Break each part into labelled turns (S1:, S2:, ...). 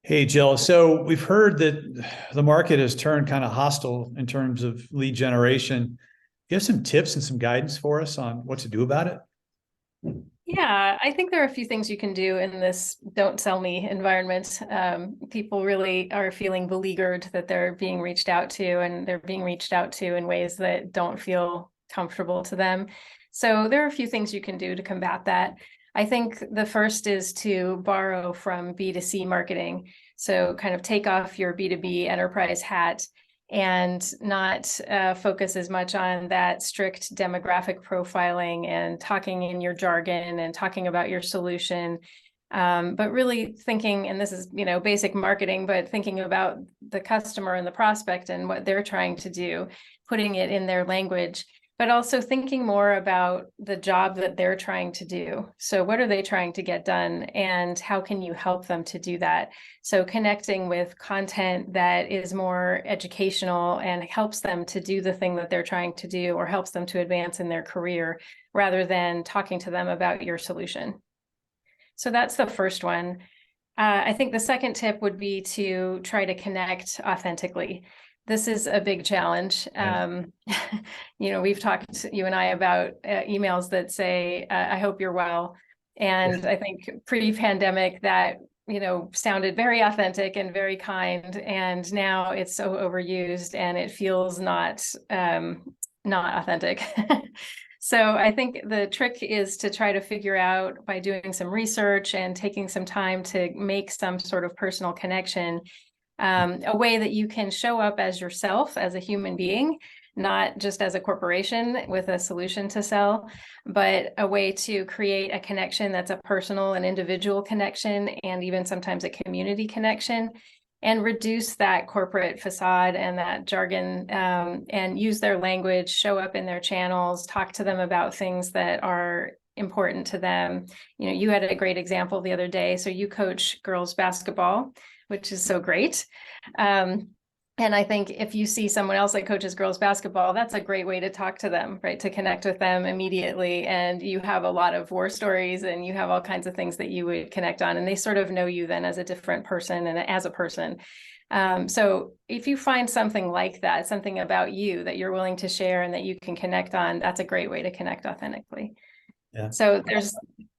S1: Hey, Jill. So we've heard that the market has turned kind of hostile in terms of lead generation. You have some tips and some guidance for us on what to do about it?
S2: Yeah, I think there are a few things you can do in this don't sell me environment. People really are feeling beleaguered that they're being reached out to, and they're being reached out to in ways that don't feel comfortable to them. So there are a few things you can do to combat that. I think the first is to borrow from B2C marketing. So kind of take off your B2B enterprise hat and not focus as much on that strict demographic profiling and talking in your jargon and talking about your solution, but really thinking, and this is, basic marketing, but thinking about the customer and the prospect and what they're trying to do, putting it in their language, but also thinking more about the job that they're trying to do. So what are they trying to get done, and how can you help them to do that? So connecting with content that is more educational and helps them to do the thing that they're trying to do, or helps them to advance in their career, rather than talking to them about your solution. So that's the first one. I think the second tip would be to try to connect authentically. This is a big challenge.
S1: Right.
S2: We've talked, you and I, about emails that say, I hope you're well.
S1: Yeah.
S2: And I think pre-pandemic that, sounded very authentic and very kind. And now it's so overused and it feels not authentic. So I think the trick is to try to figure out, by doing some research and taking some time to make some sort of personal connection, a way that you can show up as yourself, as a human being, not just as a corporation with a solution to sell, but a way to create a connection that's a personal and individual connection, and even sometimes a community connection, and reduce that corporate facade and that jargon, and use their language, show up in their channels, talk to them about things that are important to them. You had a great example the other day. So you coach girls basketball, which is so great. And I think if you see someone else that coaches girls basketball, that's a great way to talk to them, right? To connect with them immediately. And you have a lot of war stories, and you have all kinds of things that you would connect on. And they sort of know you then as a different person and as a person. So if you find something like that, something about you that you're willing to share and that you can connect on, that's a great way to connect authentically.
S1: Yeah.
S2: So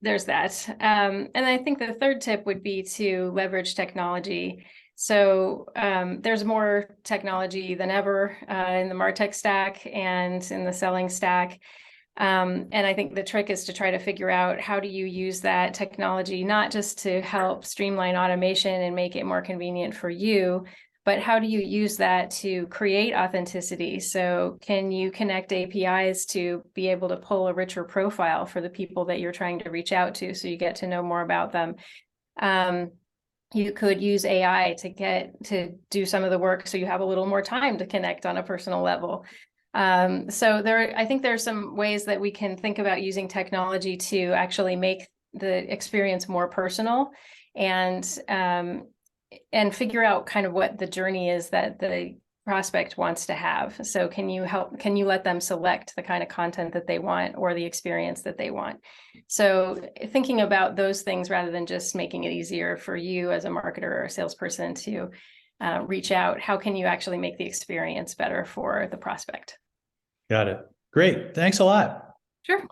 S2: there's that. And I think the third tip would be to leverage technology. So there's more technology than ever in the MarTech stack and in the selling stack. And I think the trick is to try to figure out, how do you use that technology, not just to help streamline automation and make it more convenient for you, but how do you use that to create authenticity? So can you connect APIs to be able to pull a richer profile for the people that you're trying to reach out to, so you get to know more about them? You could use AI to do some of the work, so you have a little more time to connect on a personal level. So I think there are some ways that we can think about using technology to actually make the experience more personal, and figure out kind of what the journey is that the prospect wants to have. So can you let them select the kind of content that they want, or the experience that they want? So thinking about those things, rather than just making it easier for you as a marketer or a salesperson to reach out, how can you actually make the experience better for the prospect?
S1: Got it. Great. Thanks a lot.
S2: Sure.